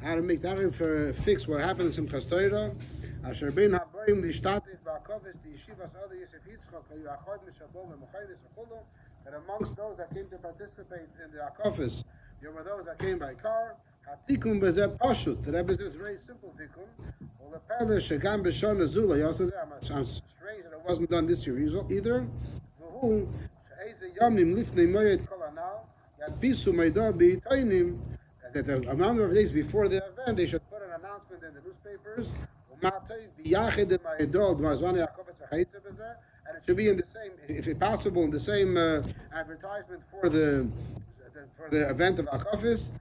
how to make that for fix what happened in Simchas Torah. Asher bein habayim lishtatif ba'akovis the yeshivas other Yosef Yitzchak v'yachad mishabov v'mochayis v'chulu. That amongst those that came to participate in the akofis, there were those that came by car. Hatikun bezeh pashut. The Rebbe says very simple tikun. Ulepele shegam b'shon azula. He also says, I'm strange that it wasn't done this year either. V'hu she'ezeh yamim lifnei moyed kol hanal yadpisu meidor b'yitoinim. That the amount of days before the event, they should put an announcement in the newspapers. And it should be in the same, if possible, in the same advertisement for the event of Akofis.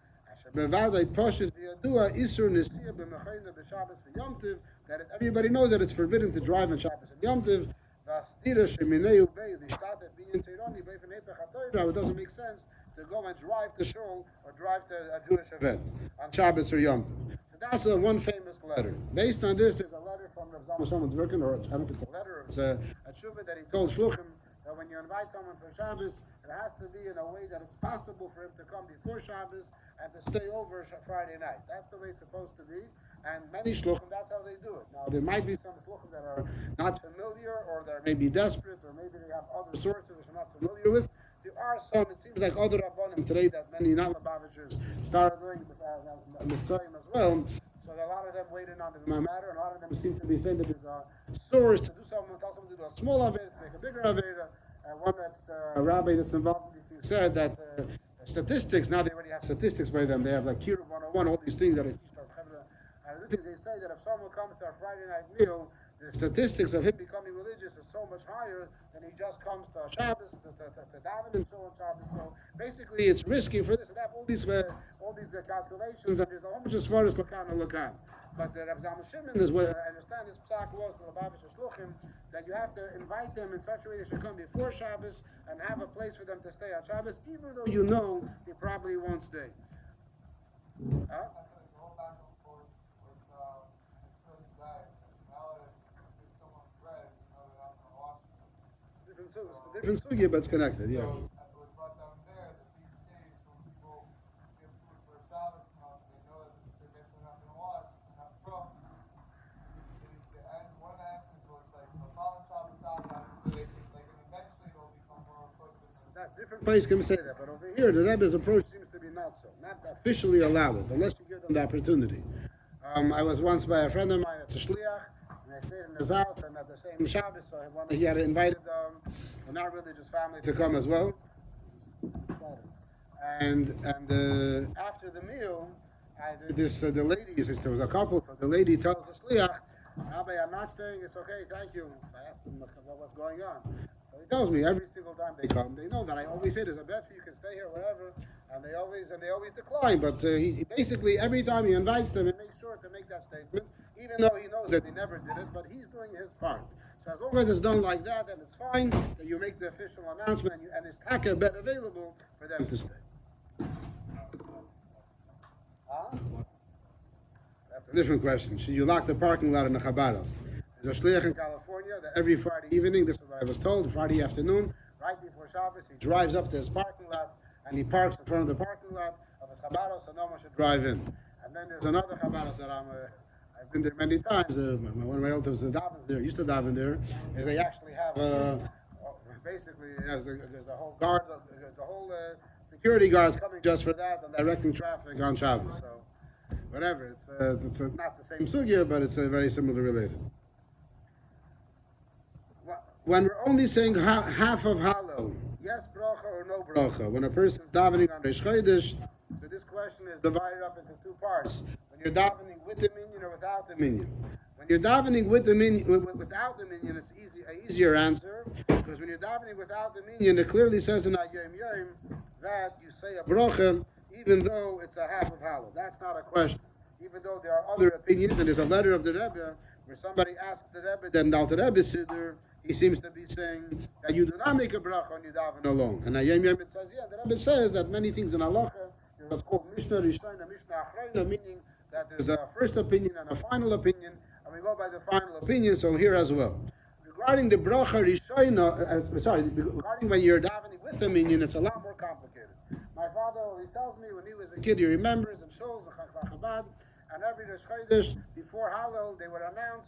That everybody knows that it's forbidden to drive on Shabbos and Yom Tov. It doesn't make sense to go and drive to shul or drive to a Jewish event on Shabbos or Yom Tov. So that's one famous letter. Based on this, there's a letter from Rav Zalman Shlomo Dvorkin, or I don't know if it's a letter, or it's a tshuva that he told Shluchim that when you invite someone for Shabbos, it has to be in a way that it's possible for him to come before Shabbos and to stay over Friday night. That's the way it's supposed to be. And many shluchim, that's how they do it. Now, there might be some shluchim that are not familiar, or they're maybe desperate, or maybe they have other sources which I'm not familiar with. There are some, it seems like other rabbanim today that many non-Lubavitchers started doing Mitzrayim as well. So a lot of them weighed in on the matter, and a lot of them seem to be saying that there's a source to do something, tell someone to do a small Aveda, to make a bigger Aveda. One that's a rabbi that's involved in these things said that statistics, now they already have statistics by them, they have like Kiruv 101, all these things that they teach our Chevra. And the things they say that if someone comes to our Friday night meal, the statistics of him becoming religious is so much higher than he just comes to Shabbos, to daven and so on Shabbos. So basically it's risky for this and that, all these calculations, and there's a whole bunch of svaras lakan and lakan. But the Rav Zalman Shimon is what I understand this psak was the Lubavitcher Shluchim, that you have to invite them in such a way they should come before Shabbos and have a place for them to stay on Shabbos, even though you know they probably won't stay. Huh? Different sugya, but it's connected, yeah. So it was brought down there that these days when people give food for a Shabbos month, they know that the guests are not going to wash, and not from. One of the answers was like, Mafal and Shabbos Shabbos, so they think like, and eventually they'll become more appropriate. That's different place can say that, but over here the Rebbe's approach seems to be not so, not officially allow it, unless you give them the opportunity. I was once by a friend of mine, it's a shliach. I stayed in his house, and at the same Shabbos, so he had invited a non-religious family to come as well. And after the meal, the ladies, there was a couple, so the lady tells the shliach, Rabbi, I'm not staying, it's okay, thank you. So I asked him what was going on. So he tells me every single time they come, they know that I always say there's a bet for you can stay here, whatever, and they always decline. But he basically every time he invites them, he makes sure to make that statement, even though he knows that they never did it, but he's doing his part. So as long as it's done like that, then it's fine that you make the official announcement and it's taka bet available for them to stay. That's a different question. Should you lock the parking lot in the Chabadas? There's a shliach in California that every Friday evening, this is what I was told, Friday afternoon, right before Shabbos, he drives up to his parking lot and he parks in front of the parking lot of his Chabadas so no one should drive in. And then there's another Chabadas that I've been there many times. One of my relatives used to daven there, is they actually have basically there's a whole guard, there's a whole security guards coming just for that and directing traffic on Shabbos. So whatever, it's not the same sugya, but it's very similar related. When we're only saying half of Hallel, yes bracha or no bracha, when a person's davening on Rosh Chodesh, so this question is divided up into two parts. When you're davening with the minyan or without the minyan. When you're davening with the minyan, without the minyan, it's an easier answer, because when you're davening without the minyan, it clearly says in Ayom Yom that you say a bracha, even though it's a half of Hallel. That's not a question. Even though there are other opinions, and there's a letter of the Rebbe where somebody asks the Rebbe, then the Alter Rebbe Siddur, he seems to be saying that you do not make a bracha when you daven alone. And Ayom Yom it says, the Rebbe says that many things in halacha, what's called Mishnah Rishona, Mishnah Achrona, meaning that there's a first opinion and a final opinion, and we go by the final opinion, so here as well. Regarding the bracha Rishona, regarding when you're davening with the minyan, it's a lot more complicated. My father always tells me when he was a kid, he remembers and shows the Chabad, and every Chodesh before Hallel they would announce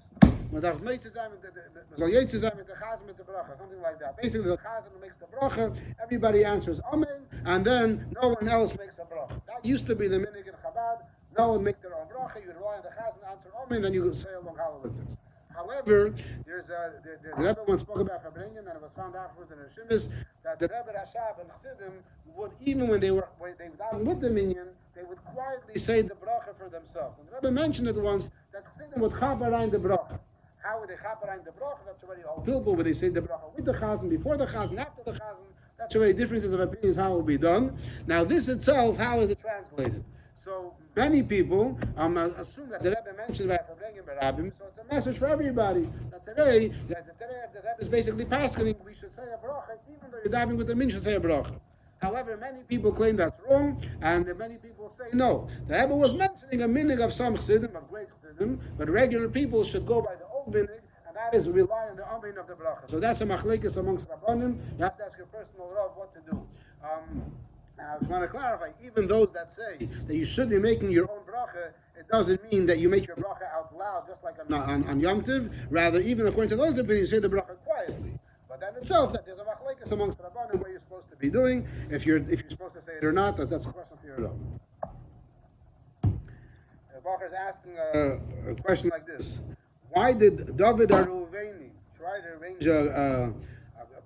something like that. Basically, the Chazan makes the bracha, everybody answers Amen, and then no one else makes a bracha. That used to be the minhag in Chabad. No one make their own bracha. You rely on the Chazan, answer Amen, then you say along Hallel with them. However, the Rebbe once spoke about Fabringen, and it was found afterwards in the Shemis, that the Rebbe Rashab and Chassidim would, even when they were down with the minyan, they would quietly say the bracha for themselves. And the Rebbe mentioned it once, that Chassidim would chaparein the bracha. How would they chaparein the bracha? That's already a whole pilpul, where they say the bracha with the Chazan, before the Chazan, after the Chazan. That's already differences of opinions how it will be done. Now this itself, how is it translated? So many people assume that the Rebbe mentioned by Fabringen Barabim, so it's a message for everybody that today the Rebbe is basically paskening, we should say a bracha, even though you're diving with the min, should say a bracha. However, many people claim that's wrong, and many people say no. The Rebbe was mentioning a minhag of some chassidim, of great chassidim, but regular people should go by the old minhag, and that is rely on the amen of the bracha. So that's a machlekes amongst rabbanim. You have to ask your personal rav what to do. And I just want to clarify, even those that say that you should be making your own bracha, it doesn't mean that you make your bracha out loud, just like on Yom Tov. Rather, even according to those opinions, you say the bracha quietly. But then itself, that there's a machlekes amongst rabbanim what you're supposed to be doing. If you're supposed to say it or not, that's a question for your rav. The Bacher is asking a question like this: why did David HaReuveni try to arrange a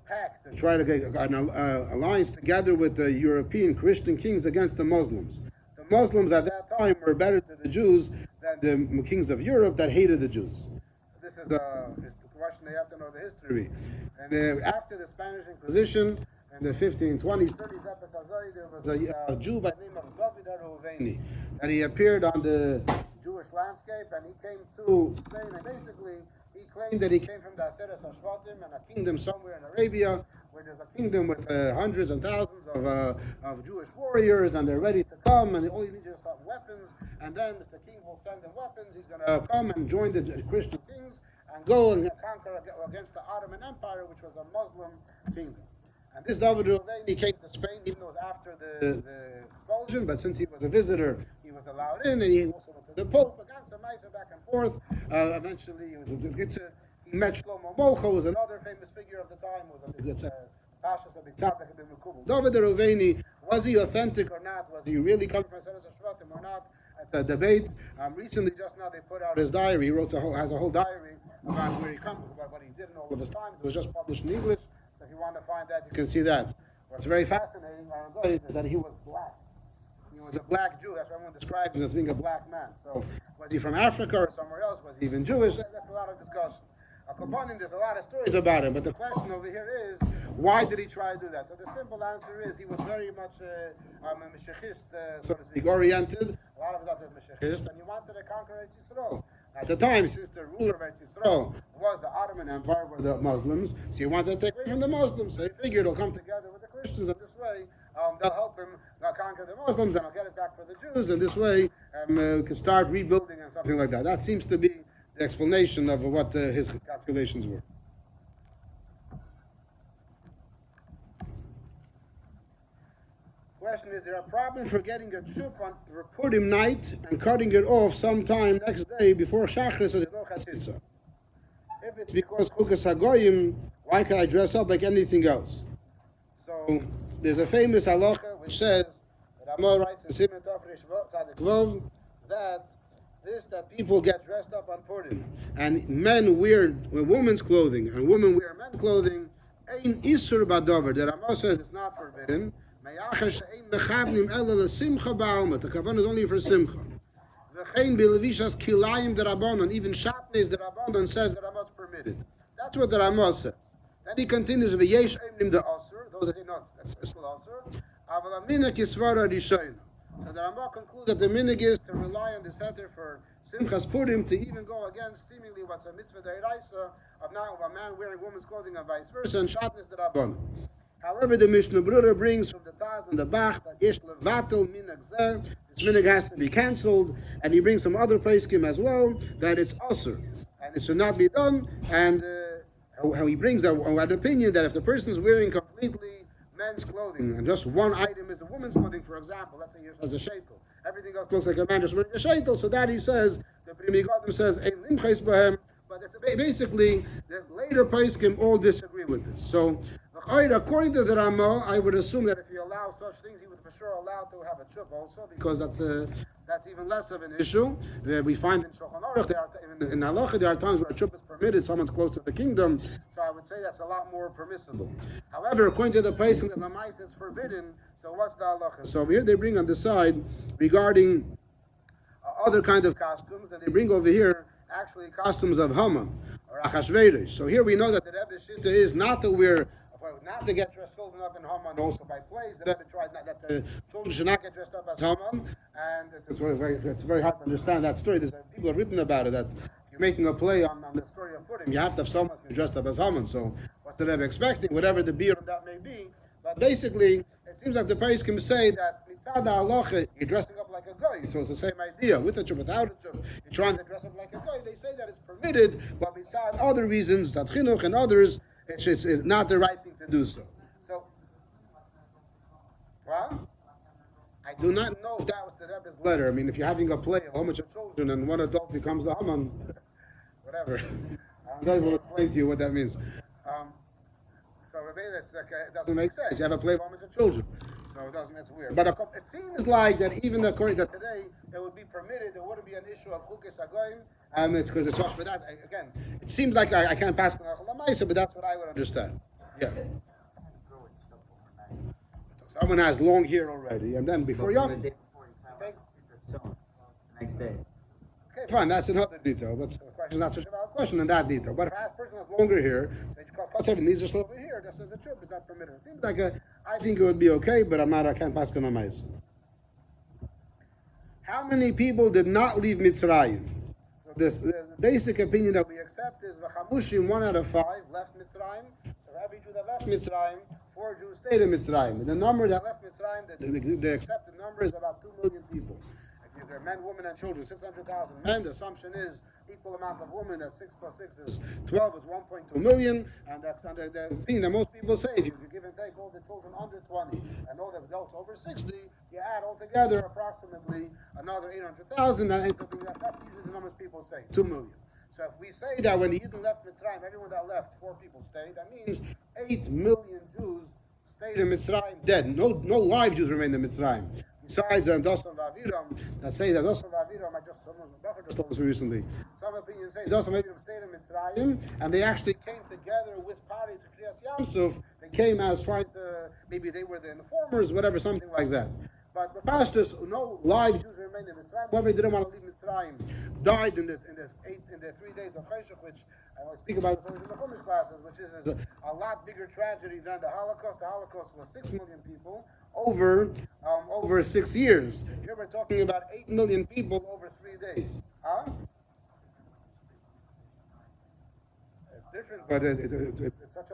pact and try to get an alliance together with the European Christian kings against the Muslims? The Muslims at that time were better to the Jews than the kings of Europe that hated the Jews. This is the question, they have to know the history. And after the Spanish Inquisition in the 1520s, 30s, there was a Jew by the name of David HaReuveni, and he appeared on the Jewish landscape, and he came to Spain, and basically he claimed that he came from the Aseret HaShvatim and a kingdom somewhere in Arabia, where there's a kingdom with hundreds and thousands of Jewish warriors, and they're ready to come, and all you need is some weapons, and then if the king will send them weapons, he's going to come and join the Christian kings and go and conquer against the Ottoman Empire, which was a Muslim kingdom. And this David HaReuveni came to Spain, even though it was after the expulsion, but since he was a visitor, he was allowed in, and he also went to the Pope, again, some nice back and forth. Eventually, he met Shlomo Molcha, who was another famous figure of the time, was a big Pashas, a big tzaddik, a big mekubal. David HaReuveni, was he authentic or not? Was he really coming from Aseret HaShvatim or not? It's a debate. Recently, just now, they put out his diary. He has a whole diary about where he comes, about what he did in all of his times. It was just published in English, so if you want to find that, you can see that. What's very fascinating is that he was black. He was a black Jew. That's why everyone described him as being a black man. So, was he from Africa or somewhere else? Was he even Jewish? That's a lot of discussion. There's a lot of stories about him, but the question over here is, why did he try to do that? So the simple answer is, he was very much a Meshechist, so to speak, oriented. A lot of that is Meshechist, and he wanted to conquer Eretz Yisrael. At the time, since the ruler of Eretz Yisrael was the Ottoman Empire, were the Muslims, so he wanted to take away from the Muslims. So he figured he'll come together with the Christians, and this way they'll help him conquer the Muslims, and I'll get it back for the Jews, and this way we can start rebuilding and something like that. That seems to be the explanation of what his calculations were. Question: is there a problem for getting a chup on Purim night and cutting it off sometime next day before Shachris, so there's no chatzitza? If it's because Chukas Hagoyim, why can I dress up like anything else? So there's a famous halacha which says, that Amal writes in Siman Tov Resh Vav, that people get dressed up on Purim, and men wear women's clothing, and women wear men's clothing. Ein isur badavar. The Rama says it's not forbidden. The kavan is only for simcha. V'chein b'levishas kilayim the Rabbanon. Even shatnez the Rabbanon says the Rama is permitted. That's what the Rama says. Then he continues with yesh emrim the asur. Those are not. That's still asur. Aval aminak yisvara rishayna. So the Rambam concludes that the minig is to rely on this heter for Simchas Purim to even go against seemingly what's a mitzvah deraisa of now of a man wearing woman's clothing and vice versa, and shatnez the Rabban. However, the Mishnah Brura brings from the Taz and the Bach that yesh levatel minag zeh, this minig has to be cancelled, and he brings some other poskim as well that it's asur and it should not be done. And how he brings that an opinion that if the person is wearing completely men's clothing, and just one item is a woman's clothing, for example, let's say yours has a shekel, Everything else looks like a man just wearing a shaitel. So that he says, the Pri Megadim says, Ein limches bahem. But it's basically, the later poskim all disagree with this. So, according to the Rama, I would assume that if you allow such things, he would for sure allow to have a chup also, because that's even less of an issue. We find in Shulchan Aruch, in Halacha, there are times where a chup is permitted, someone's close to the kingdom, so I would say that's a lot more permissible. However, according to the poskim, that Lamais is forbidden, so what's the Halacha? So here they bring on the side regarding other kind of costumes, and they bring over here actually costumes of Haman or Achashverosh. So here we know that the Rebbe's Shitta is not to get dressed children up in Haman also by plays. The Rebbe tried not, that the children should not get dressed up as Haman, and it's very hard to understand that story. People have written about it, that if you're making a play on the story of Purim, you have to have someone dressed up as Haman. So what's the Rebbe expecting? Whatever the beer that may be. But basically, it seems like the poskim say that mitzad halacha, you're dressing up like a guy. So it's the same idea, with a chup, without a chup. You're trying to dress up like a guy. They say that it's permitted, but mitzad other reasons, mitzad chinuch and others, it's not the right thing to do so. So, well, I do not know if that was the Rebbe's letter. I mean, if you're having a play, a whole bunch of children, and one adult becomes the Haman, whatever. I don't know, will explain to you what that means. So that's like, it doesn't make sense. You have a play of a bunch of children, so it's weird. But it seems like that even according to today, it would be permitted. There wouldn't be an issue of chukis hagoyim, and it's because it's just for that. Again, it seems like I can't pass on Lamaisa, but that's what I would understand. Yeah. Someone has long hair already, and then before Yom. The next day. Okay, fine, that's another detail, but the question is not such a valid question in that detail. But if a person has longer hair, so he cuts everything, these are still over here, just as a trip is not permitted. It seems like I think it would be okay, but I can't pass on a. How many people did not leave Mitzrayim? So the basic opinion that we accept is the Chamushim, 1 out of 5, left Mitzrayim. So every Jew that left Mitzrayim, 4 Jews stayed in Mitzrayim. And the number that left Mitzrayim, the accepted number is about 2 million people. There are men, women, and children, 600,000 men. The assumption is equal amount of women, that 6 plus 6 is 12, is 1.2 million. And that's the thing that most people say, if you give and take all the children under 20 and all the adults over 60, you add altogether approximately another 800,000. And that's usually the numbers people say, 2 million. So if we say that when the Yidden left Mitzrayim, everyone that left, 4 people stayed, that means 8 million Jews stayed in Mitzrayim dead. No live Jews remained in Mitzrayim. Besides Dosan Vaviram, that say that Dosan Vaviram, someone just told us recently. Some opinions say Dosan Vaviram stayed in Mitzrayim, and they actually came together with Pari to Kriyas Yamsuf. They came as trying to, maybe they were the informers, whatever, something like that. But the pastors, no live Jews remained in Mitzrayim. Whoever didn't want to leave Mitzrayim died in the 3 days of Cheshach, which I will speak about this always in the Chumash classes, which is a lot bigger tragedy than the Holocaust. The Holocaust was 6 million people over 6 years. Here we're talking about 8 million people over 3 days. Huh? It's different, but it's such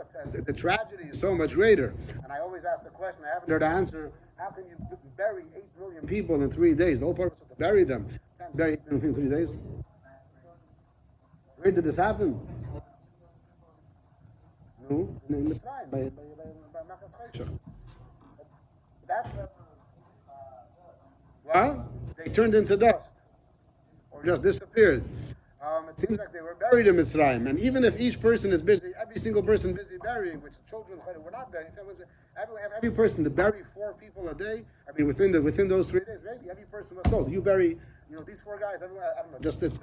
the tragedy is so much greater. And I always ask the question, I haven't heard the answer, how can you bury 8 million people in 3 days? The whole purpose is to bury them. You can't bury 8 million in 3 days. Where did this happen? No, in Mitzrayim, by Makas Cheshach. That's well, they turned into dust, or just disappeared. It seems like they were buried in Mitzrayim, and even if each person is busy, every single person busy burying, which the children were not burying, every person to bury 4 people a day. I mean, within those 3 days, maybe every person was sold. You bury, these 4 guys. Everyone, I don't know. Just it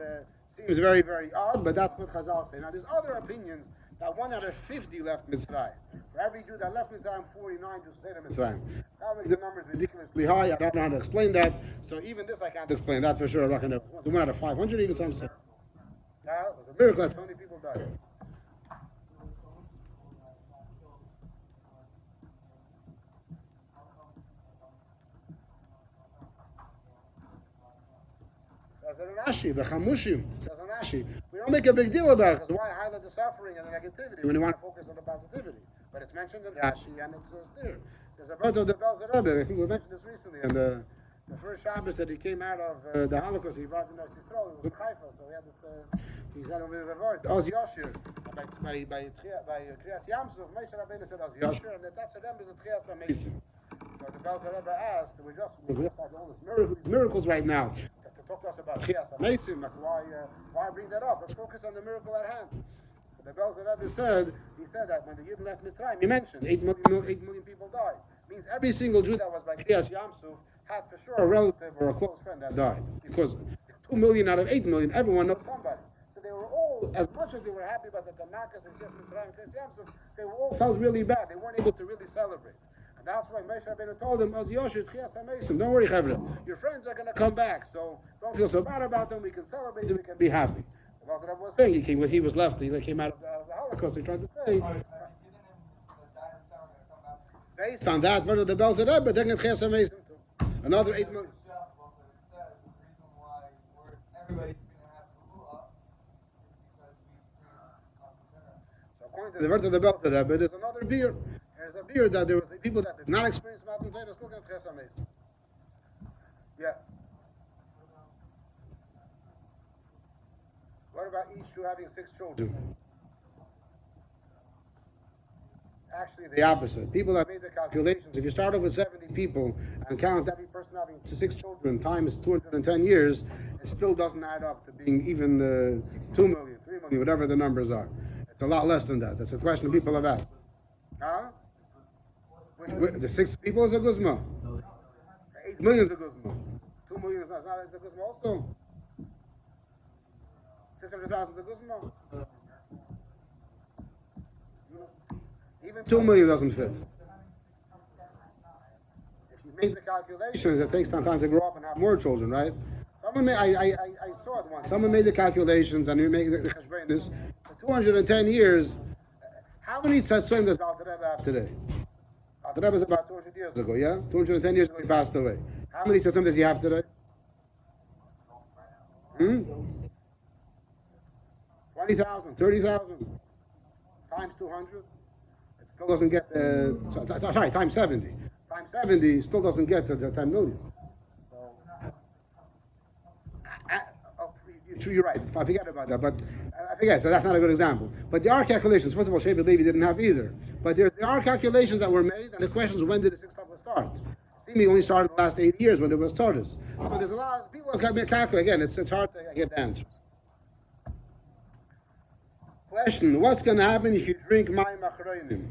seems very, very odd, but that's what Chazal say. Now, there's other opinions that 1 out of 50 left Mitzrayim. For every Jew that left Mitzrayim, 49 just stayed in Mitzrayim. That makes the numbers ridiculously high. I don't know how to explain that. So even this, I can't explain that for sure. I'm not going to. 1 out of 500, even some say. Yeah, it was a miracle that so many people died. Says Rashi, the Chamushim, says Rashi. We don't make a big deal about it, because why highlight the suffering and the negativity when you want to focus on the positivity? But it's mentioned in Rashi, and it's there. There's a photo of the Belzer Rebbe. I think we mentioned this recently, and the first Shabbos that he came out of the Holocaust, he arrived in Eretz Yisrael. He was in Haifa, so he had this. He said over the word Oz Yoshir by Kriyas Yamsuf. Moshe Rabbeinu said Oz Yoshir, and that's the Rebbe is a Kriyas Amazing. So the Belzer Rebbe asked, we just had all these miracles right now to talk to us about Chias HaMesim, like why bring that up? Let's focus on the miracle at hand. So the Belzer Rebbe said, he said that when the Yidden left Mitzrayim, he mentioned 8 million people died. Means every single Jew that was by Kriyas Yamsuf had for sure a relative or a close friend that died. Because 2 million out of 8 million, everyone knows somebody. So they were all, as much as they were happy about the Tanakas and Yes Mitzrayim and Kriyas Yamsuf, they were all felt really bad. They weren't able to really celebrate. And that's why Moshe Rabbeinu told them, "Az Yoshir Tchias HaMesim, don't worry, Chavre. Your friends are going to come back, so don't feel so bad about them. We can celebrate and we can be happy." The Belzer Rebbe was saying, he was left, he came out of the Holocaust, he tried to say, based on that, what are the Belzer Rebbe, they're going to Tchias HaMesim too. Another 8 million. Everybody's going to have Geula is because we experience So according to the word of the Belzer Rebbe, there's another beer. There's a beer that there was people that did not experience Matan Torah still going to Tchias HaMesim. Yeah. What about each Jew having 6 children? Actually, the opposite. People have made the calculations. If you start off with 70 people and count every person having 6 children times 210 years, it still doesn't add up to being even 2 million, 3 million, whatever the numbers are. It's a lot less than that. That's a question people have asked. Huh? The 6 people is a guzma. 8 million is a guzma. 2 million is not a guzma also. 600,000 is a guzma. Even 2 million doesn't fit. If you make the calculations, it takes some time to grow up and have more children, right? Someone made, I saw it once. Someone made the calculations and you make the cheshbonis. For 210 years, how many tzatzoim does Alter Rebbe have today? Alter Rebbe is about 200 years ago, yeah? 210 years ago he passed away. How many tzatzoim does he have today? 20,000, 30,000 times 200. It still doesn't get, sorry, times 70. Times 70 still doesn't get to the 10 million. So, you're right, I forget about that, but I forget, so that's not a good example. But there are calculations. First of all, Shevet Levi didn't have either. But there are calculations that were made, and the question is, when did the 6th Tavla start? Seemingly only started in the last 8 years when there was Sardis. So there's a lot of people have calculated. Again, it's hard to get the answers. Question: what's going to happen if you drink mayim achronim?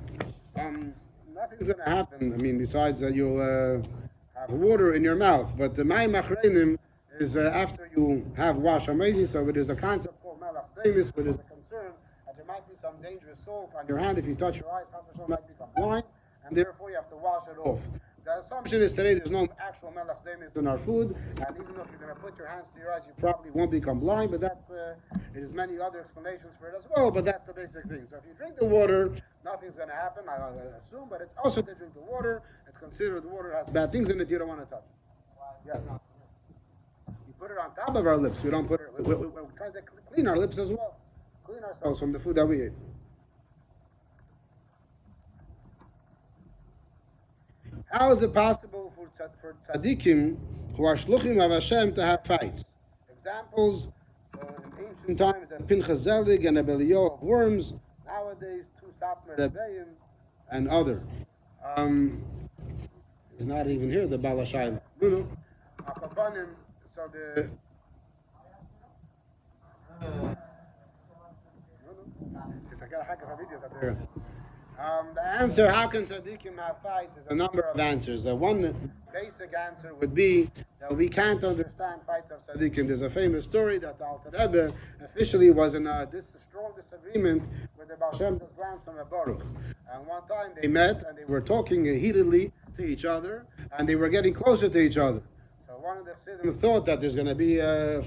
Nothing's going to happen. I mean, besides that you'll have water in your mouth. But the mayim achronim is after you have wash hamezi. So there's a concept called melach demis, where there's a concern that there might be some dangerous salt on your hand if you touch your eyes. Chas might become blind, and therefore you have to wash it off. The assumption is today there's no actual melach demis in our food, and even if you're going to put your hands to your eyes, you probably won't become blind, but that's, there's many other explanations for it as well, but that's the basic thing. So if you drink the water, nothing's going to happen, I assume, but it's also to drink the water, it's considered the water has bad things in it, you don't want to touch it. Yeah. You put it on top of our lips, we don't put it, we're trying to clean our lips as well, clean ourselves from the food that we ate. How is it possible for tzaddikim who are shluchim of Hashem to have fights? Examples, so in ancient times, a Pinchas Zelig and a Belial of worms, nowadays, 2 Satmar Rebbeim, and other. He's not even here, the Baal HaShaila. No. Akabanim, so the... I got a hack of a video that they're... The answer, how can tzaddikim have fights, is a number of answers. One basic answer would be that we can't understand fights of tzaddikim. There's a famous story that the Alter Rebbe officially was in a strong disagreement with the Baal Shem Tov's grandson, Baruch. And one time they met and they were talking heatedly to each other, and they were getting closer to each other. So one of the Chassidim thought that there's going to be a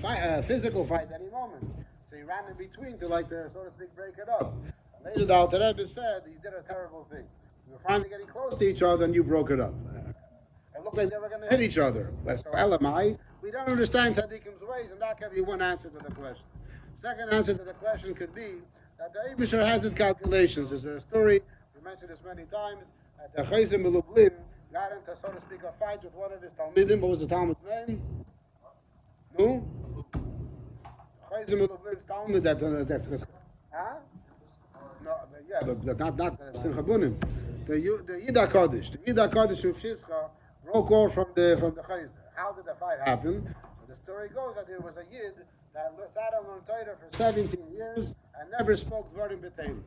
physical fight any moment. So he ran in between to, so to speak, break it up. Later, the Alter Rebbe said, you did a terrible thing. You were finally getting close to each other and you broke it up. It looked like they were going to hit each other. So, Elamai, we don't understand Tzaddikim's ways, and that can be one answer to the question. Second answer to the question could be that the Eibusher has his calculations. There's a story, we mentioned this many times, that the Chayzim Lublin got into, so to speak, a fight with one of his Talmidim. What was the Talmud's name? No? Chayzim Lublin's Talmud, that's huh? No, yeah, but not Simcha Bunim. the Yida Kodesh. The Yida Kodesh from Pshischa broke off from the Chayzer. How did the fight happen? So the story goes that there was a Yid that sat on Torah for 17 years and never spoke Dvarim B'Teilim.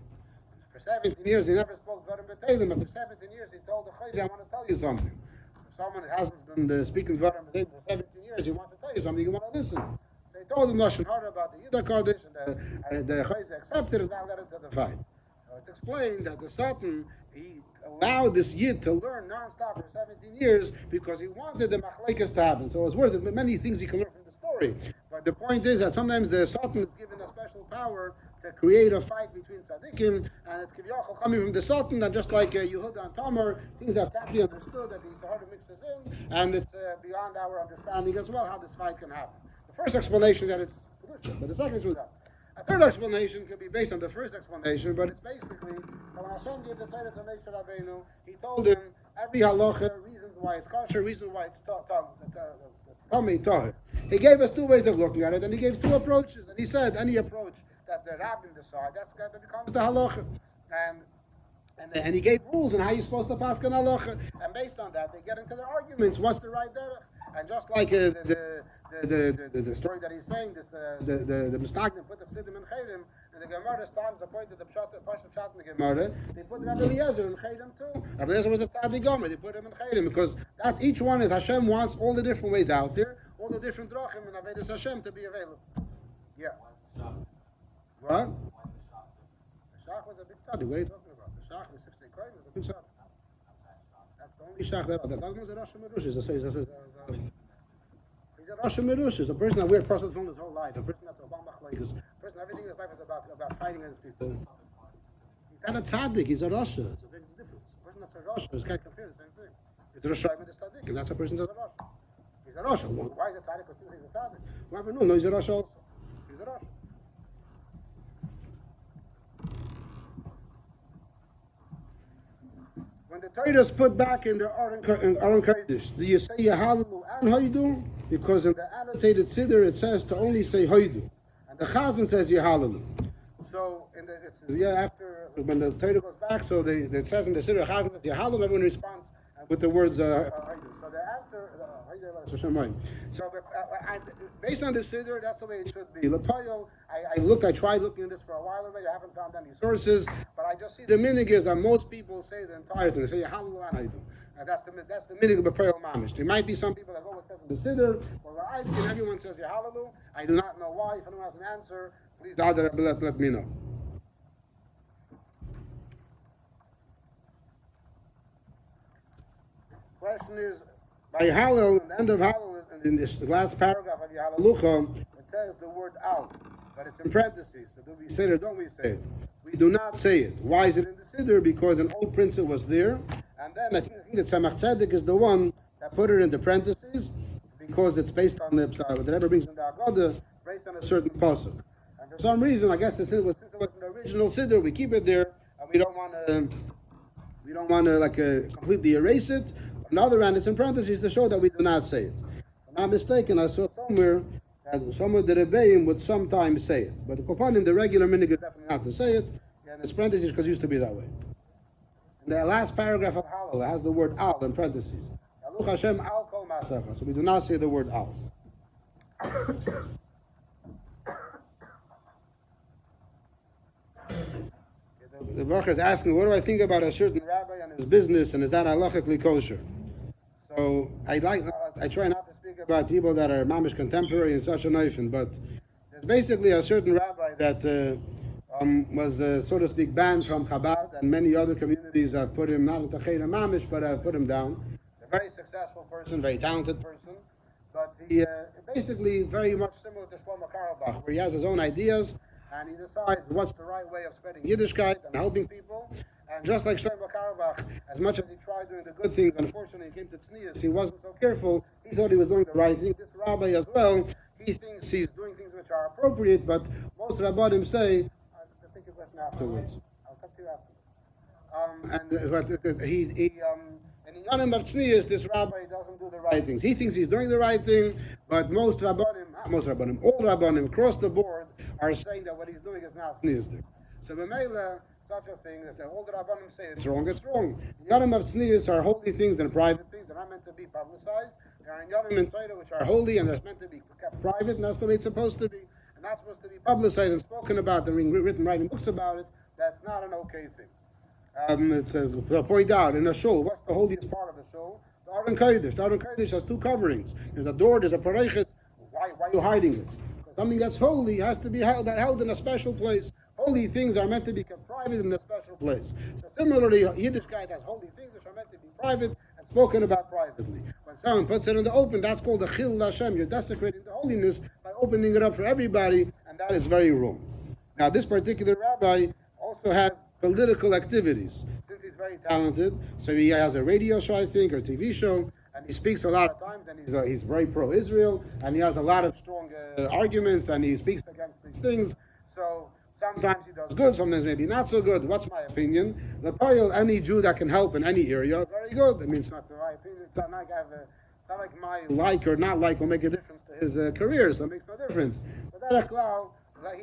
For 17 years he never spoke Dvarim B'Teilim. After 17 years he told the Chayzer, I want to tell you something. So someone that hasn't been speaking Dvarim B'Teilim for 17 years, he wants to tell you something, you want to listen. So he told him Lashon Hara about the Yida Kodesh, and the Chayzer accepted and that led him to the fight. So it's explained that the Sultan, he allowed this Yid to learn non-stop for 17 years because he wanted the machlekes to happen. So it's worth it. Many things you can learn from the story. But the point is that sometimes the Sultan is given a special power to create a fight between tzaddikim, and it's kiviyachol coming from the Sultan, and just like Yehuda and Tamar, things that can't be understood, that the Sahara mixes in, and it's beyond our understanding as well how this fight can happen. The first explanation that it's Kedusha, but the second is without. A third explanation could be based on the first explanation, but it's basically that when Hashem gave the Torah to Moshe Rabbeinu, He told him every halacha, reasons why it's kosher, reasons why it's tummy tahor. He gave us two ways of looking at it, and He gave two approaches. And He said any approach that the rabbin decide, that becomes the halacha. And He gave rules on how you're supposed to pass on halacha. And based on that, they get into their arguments. What's the right derech? And just like the story that he's saying, the Mistagdim put the Chassidim and Chayrim, and the Gemara's times appointed the Pshat in the Gemara, they put Rabbi Eliezer and Chayrim too. Rabbi Eliezer was a Tzaddik Gomer, they put him in Chayrim, because that's each one is Hashem wants all the different ways out there, all the different drachim and Avedis Hashem to be available. Yeah. What? The Shach was a big Tzaddik. What are you talking about? The Shach, the Sifsei Kohen, was a big Tzaddik. That's the only Shach that other one's a Rosh Merush. He's a Rosh Merush. He's a person that we're processed from his whole life. A person that's a Bambach like a person, everything in his life is about fighting against people. He's not a tzaddik, he's a Rosh. It's a big difference. A person that's a Rosh, you can't compare the same thing. It's a Rosh and a tzaddik, and that's a person that's a Rosh. He's a Rosh. Why is a tzaddik? Because people say he's a tzaddik. Whoever knew, he's a Rosh also. He's a Rosh. When the Torah is put back in the Aron Kodesh, do you say Yahalalu and Hoidu? Because in the annotated Siddur it says to only say Hoidu. And the Chazan says Yahalalu. So after when the Torah goes back, so it says in the Siddur Chazan says Yahalalu, everyone responds with the words Hoidu. So the answer, so based on the Siddur, that's the way it should be. Lepayo, I tried looking at this for a while already. I haven't found any sources, but I just see the minig is that most people say the entire thing. They say Yahalalu and Hoidu. And that's the minig of Lepayo Mamish. There might be some people that go what it says in the Siddur, but what I've seen, everyone says Yahalalu. I do not know why. If anyone has an answer, please let me know. Question is, by Hallel, in the end of Hallel, in this last paragraph of Yahalalucha, it says the word al, but it's in parentheses. So do we say it or don't we say it? We do not say it. Why is it in the Siddur? Because an old prince was there, and then I think that Tzemach Tzedek is the one that put it into parentheses, because it's based on the Rebbe brings in the Agada, based on a certain pasuk. And for some reason, I guess since it was an original Siddur, we keep it there, and we don't want to completely erase it. On the other hand, it's in parentheses to show that we do not say it. If I'm not mistaken, I saw somewhere that some of the Rebbeim would sometimes say it. But the Kopanim, the regular minig is definitely not to say it. And it's parentheses because it used to be that way. In the last paragraph of Hallel, it has the word al in parentheses. Yaluch Hashem al kol masecha. So we do not say the word al. The Baruch is asking, what do I think about a certain rabbi and his business, and is that halachically kosher? So I try not to speak about people that are mamish contemporary and such a notion, but there's basically a certain rabbi that was, so to speak, banned from Chabad, and many other communities have put him, not into Chayra mamish, but have put him down. A very successful person, very talented person, but he basically very much similar to Shlomo Karlbach, where he has his own ideas, and he decides what's the right way of spreading Yiddishkeit and helping people. And just like Shlomo Karlbach, as much as he tried doing the good things, unfortunately he came to Tznius, he wasn't so careful, he thought he was doing the right thing. This rabbi as well, he thinks he's doing things which are appropriate, but most rabbanim say, I'll take your question afterwards. I'll talk to you afterwards. And in Yonim of Tznius, this rabbi doesn't do the right things. He thinks he's doing the right thing, but all rabbanim across the board are saying that what he's doing is not Tznius. So such a thing that all the Rabbanim say it's wrong, it's wrong. Yanim of Tznius are holy things and private things that are meant to be publicized. There are Yanim in Torah which are holy and they're meant to be kept private, and that's the way it's supposed to be. And that's supposed to be publicized and spoken about, and writing books about it. That's not an okay thing. It says, point out, in a shul, what's the holiest part of the shul? The Aron Kodesh. The Aron Kodesh has two coverings. There's a door, there's a pareches. Why are you hiding it? Because something that's holy has to be held in a special place. Holy things are meant to be kept private in a special place. So similarly, Yiddishkeit has holy things which are meant to be private and spoken about privately. When someone puts it in the open, that's called a chil Hashem. You're desecrating the holiness by opening it up for everybody, and that is very wrong. Now, this particular rabbi also has political activities. Since he's very talented, so he has a radio show, I think, or a TV show, and he speaks a lot of times, and he's very pro-Israel, and he has a lot of strong arguments, and he speaks against these things. So sometimes he does good, sometimes maybe not so good. What's my opinion? The Payal, any Jew that can help in any area, very good. I mean, it's not my opinion. It's not like my like or not like will make a difference to his career, so it makes no difference. But that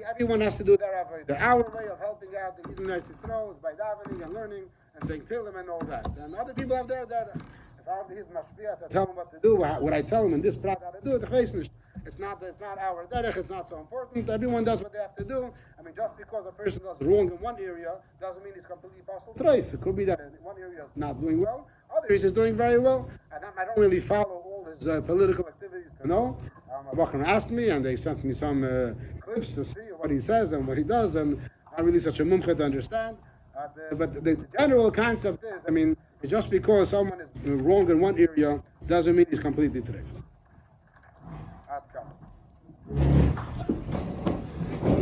everyone has to do their avodah. Our way of helping out the Yidden Eretz Yisrael is by davening and learning and saying Tehillim and all that. And other people have their if I have his mashpia to tell him what to do, what I tell him in this prat how to do it, it's not our derech, it's not so important. Everyone does what they have to do. I mean, just because a person does wrong in one area doesn't mean he's completely possible treif. It could be that one area is not doing well, other areas is doing very well. And I don't really follow all his political activities to know. A Bachar asked me, and they sent me some clips to see what he says and what he does, and I'm really such a mumche to understand. But the general concept is, I mean, just because someone is wrong in one area doesn't mean he's completely treif.